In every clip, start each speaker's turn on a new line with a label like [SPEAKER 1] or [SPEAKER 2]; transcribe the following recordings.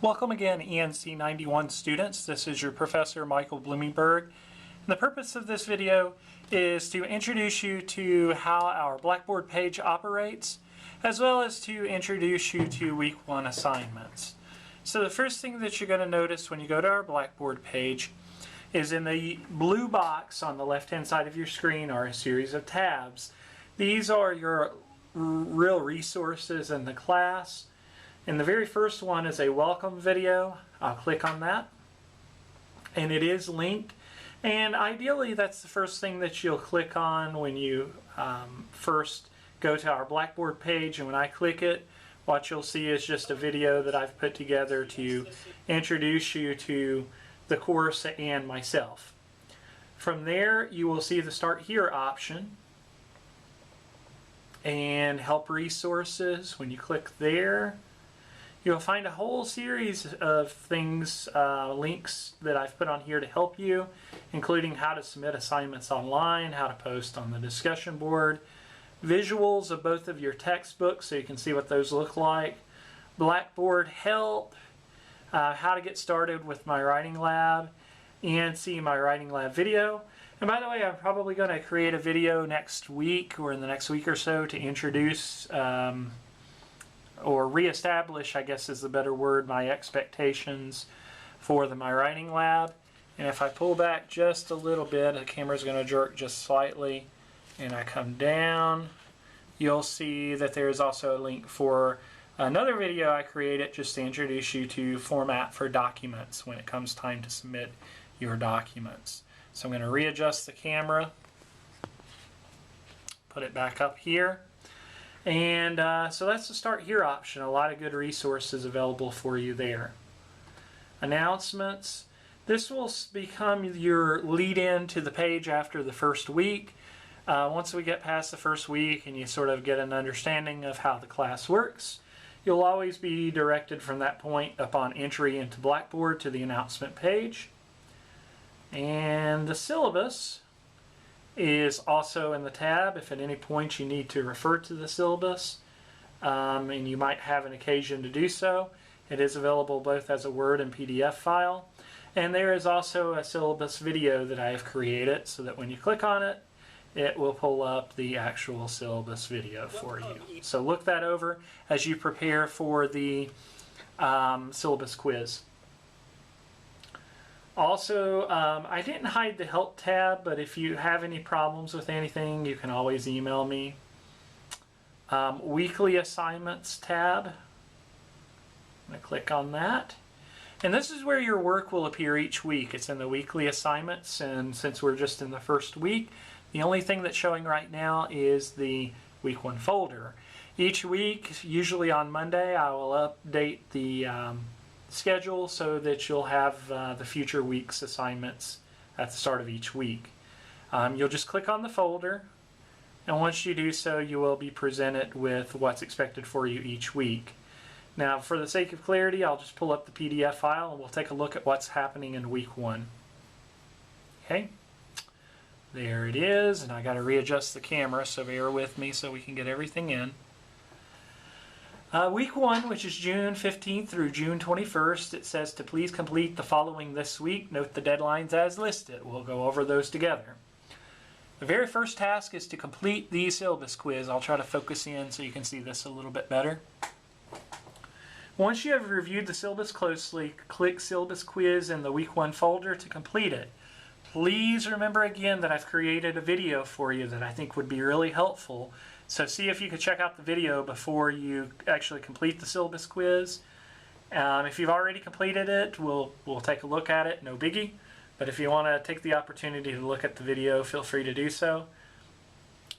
[SPEAKER 1] Welcome again, ENC 91 students. This is your Professor Michael Blumenberg. And the purpose of this video is to introduce you to how our Blackboard page operates, as well as to introduce you to Week 1 assignments. So the first thing that you're going to notice when you go to our Blackboard page is in the blue box on the left-hand side of your screen are a series of tabs. These are your real resources in the class. And the very first one is a welcome video. I'll click on that. And it is linked. And ideally, that's the first thing that you'll click on when you first go to our Blackboard page. And when I click it, what you'll see is just a video that I've put together to introduce you to the course and myself. From there, you will see the Start Here option and Help Resources. When you click there, you'll find a whole series of things, links that I've put on here to help you, including how to submit assignments online, how to post on the discussion board, visuals of both of your textbooks so you can see what those look like, Blackboard help, how to get started with my writing lab, ENC my writing lab video. And by the way, I'm probably going to create a video next week or in the next week or so to introduce or reestablish, I guess is the better word, my expectations for my writing lab. And if I pull back just a little bit, the camera's going to jerk just slightly, and I come down, you'll see that there's also a link for another video I created just to introduce you to format for documents when it comes time to submit your documents. So I'm going to readjust the camera, put it back up here. And so that's the Start Here option. A lot of good resources available for you there. Announcements. This will become your lead-in to the page after the first week. Once we get past the first week and you sort of get an understanding of how the class works, you'll always be directed from that point upon entry into Blackboard to the announcement page. And the syllabus is also in the tab if at any point you need to refer to the syllabus, and you might have an occasion to do so. It is available both as a Word and PDF file. And there is also a syllabus video that I have created so that when you click on it, it will pull up the actual syllabus video for you. So look that over as you prepare for the syllabus quiz. Also, I didn't hide the Help tab, but if you have any problems with anything, you can always email me. Weekly Assignments tab. I'm going to click on that. And this is where your work will appear each week. It's in the weekly assignments, and since we're just in the first week, the only thing that's showing right now is the Week 1 folder. Each week, usually on Monday, I will update the schedule so that you'll have the future week's assignments at the start of each week. You'll just click on the folder, and once you do so, you will be presented with what's expected for you each week. Now, for the sake of clarity, I'll just pull up the PDF file and we'll take a look at what's happening in Week 1. Okay, there it is, and I got to readjust the camera, so bear with me so we can get everything in. Week 1, which is June 15th through June 21st, it says to please complete the following this week. Note the deadlines as listed. We'll go over those together. The very first task is to complete the syllabus quiz. I'll try to focus in so you can see this a little bit better. Once you have reviewed the syllabus closely, click Syllabus Quiz in the Week 1 folder to complete it. Please remember again that I've created a video for you that I think would be really helpful. So see if you could check out the video before you actually complete the syllabus quiz. If you've already completed it, we'll take a look at it, no biggie. But if you want to take the opportunity to look at the video, feel free to do so.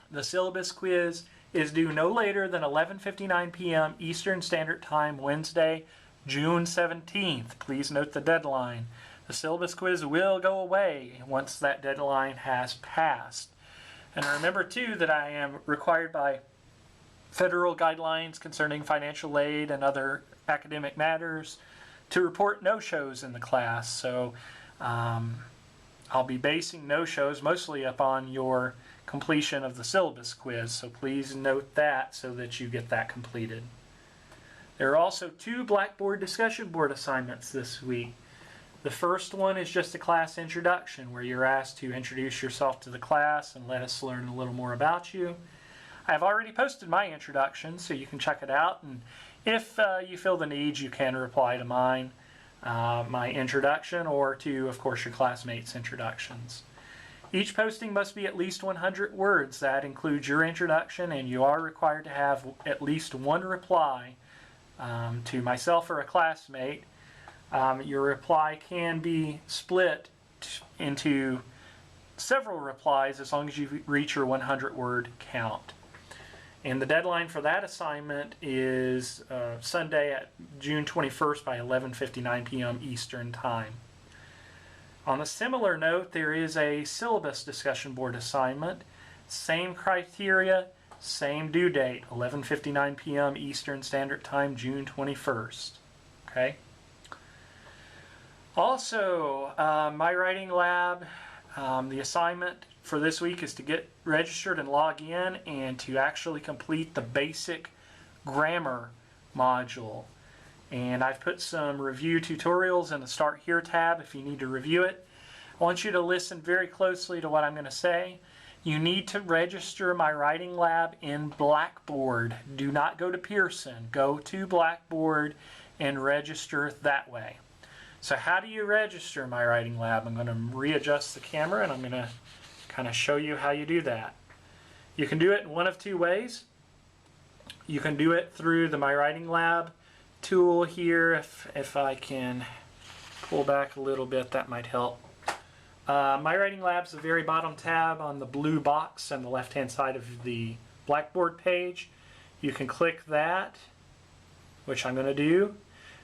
[SPEAKER 1] The syllabus quiz is due no later than 11:59 p.m. Eastern Standard Time, Wednesday, June 17th. Please note the deadline. The syllabus quiz will go away once that deadline has passed. And remember, too, that I am required by federal guidelines concerning financial aid and other academic matters to report no-shows in the class. So I'll be basing no-shows mostly upon your completion of the syllabus quiz. So please note that so that you get that completed. There are also 2 Blackboard discussion board assignments this week. The first one is just a class introduction where you're asked to introduce yourself to the class and let us learn a little more about you. I've already posted my introduction so you can check it out, and if you feel the need you can reply to mine, my introduction, or to of course your classmates' introductions. Each posting must be at least 100 words. That includes your introduction, and you are required to have at least 1 reply to myself or a classmate. Your reply can be split into several replies as long as you reach your 100-word count. And the deadline for that assignment is Sunday at June 21st by 11:59 p.m. Eastern Time. On a similar note, there is a syllabus discussion board assignment. Same criteria, same due date, 11:59 p.m. Eastern Standard Time, June 21st. Okay. Also, my writing lab, the assignment for this week is to get registered and log in and to actually complete the basic grammar module. And I've put some review tutorials in the Start Here tab if you need to review it. I want you to listen very closely to what I'm going to say. You need to register my writing lab in Blackboard. Do not go to Pearson. Go to Blackboard and register that way. So how do you register my writing lab? I'm going to readjust the camera and I'm going to kind of show you how you do that. You can do it in one of 2 ways. You can do it through the My Writing Lab tool here. If I can pull back a little bit, that might help. My Writing Lab's the very bottom tab on the blue box on the left hand side of the Blackboard page. You can click that, which I'm going to do,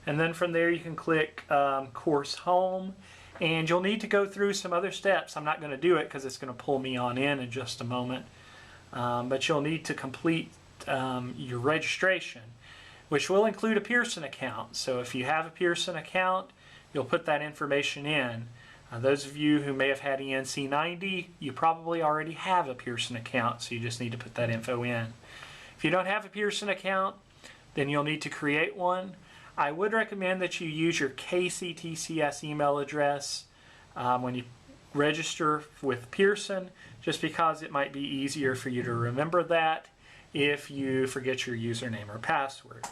[SPEAKER 1] and then from there you can click Course Home, and you'll need to go through some other steps. I'm not going to do it because it's going to pull me on in just a moment, but you'll need to complete your registration, which will include a Pearson account. So if you have a Pearson account, you'll put that information in. Those of you who may have had ENC 90, you probably already have a Pearson account, so you just need to put that info in. If you don't have a Pearson account, then you'll need to create one. I would recommend that you use your KCTCS email address when you register with Pearson, just because it might be easier for you to remember that if you forget your username or password.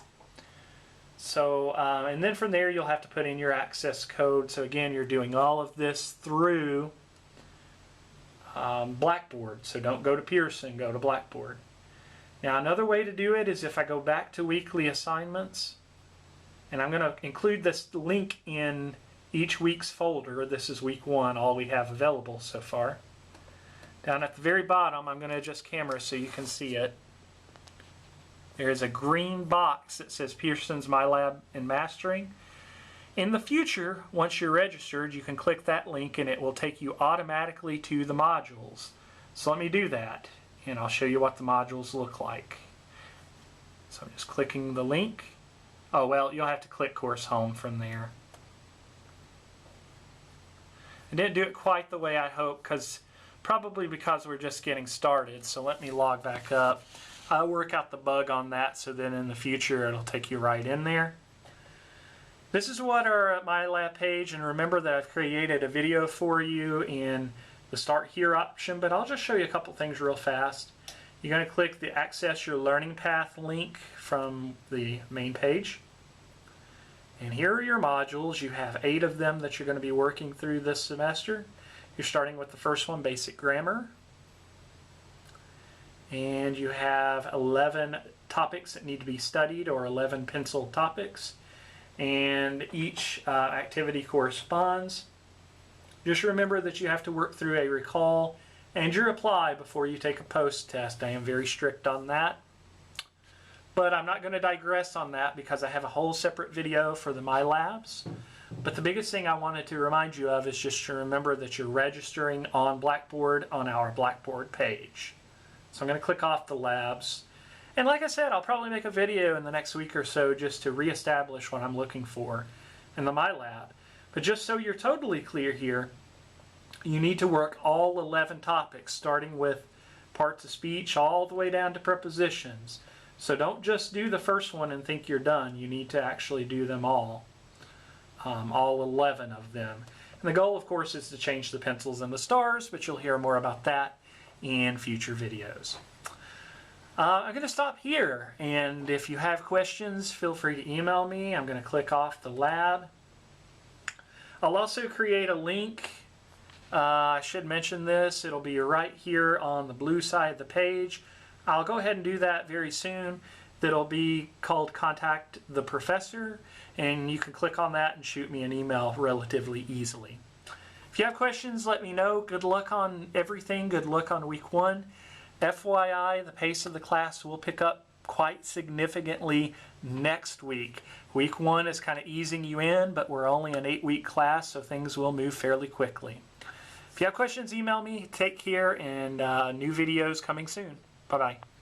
[SPEAKER 1] So, and then from there you'll have to put in your access code. So again, you're doing all of this through Blackboard. So don't go to Pearson, go to Blackboard. Now another way to do it is if I go back to weekly assignments, and I'm going to include this link in each week's folder. This is week 1, all we have available so far. Down at the very bottom, I'm going to adjust camera so you can see it. There's a green box that says Pearson's Mylab and Mastering. In the future, once you're registered, you can click that link and it will take you automatically to the modules. So let me do that, and I'll show you what the modules look like. So I'm just clicking the link. Oh, well, you'll have to click Course Home from there. I didn't do it quite the way I hoped, probably because we're just getting started. So let me log back up. I'll work out the bug on that so then in the future it'll take you right in there. This is what our Mylab page, and remember that I've created a video for you in the Start Here option, but I'll just show you a couple things real fast. You're going to click the Access Your Learning Path link from the main page. And here are your modules. You have 8 of them that you're going to be working through this semester. You're starting with the first one, Basic Grammar. And you have 11 topics that need to be studied, or 11 penciled topics. And each activity corresponds. Just remember that you have to work through a recall and your apply before you take a post test. I am very strict on that. But I'm not going to digress on that because I have a whole separate video for the Mylabs. But the biggest thing I wanted to remind you of is just to remember that you're registering on Blackboard on our Blackboard page. So I'm going to click off the labs. And like I said, I'll probably make a video in the next week or so just to reestablish what I'm looking for in the Mylab. But just so you're totally clear here, you need to work all 11 topics, starting with parts of speech all the way down to prepositions. So don't just do the first one and think you're done. You need to actually do them all 11 of them. And the goal, of course, is to change the pencils and the stars, but you'll hear more about that in future videos. I'm going to stop here, and if you have questions, feel free to email me. I'm going to click off the lab. I'll also create a link. I should mention this. It'll be right here on the blue side of the page. I'll go ahead and do that very soon. That'll be called Contact the Professor, and you can click on that and shoot me an email relatively easily. If you have questions, let me know. Good luck on everything. Good luck on week 1. FYI, the pace of the class will pick up quite significantly next week. Week 1 is kind of easing you in, but we're only an 8-week class, so things will move fairly quickly. If you have questions, email me. Take care, and new videos coming soon. Bye-bye.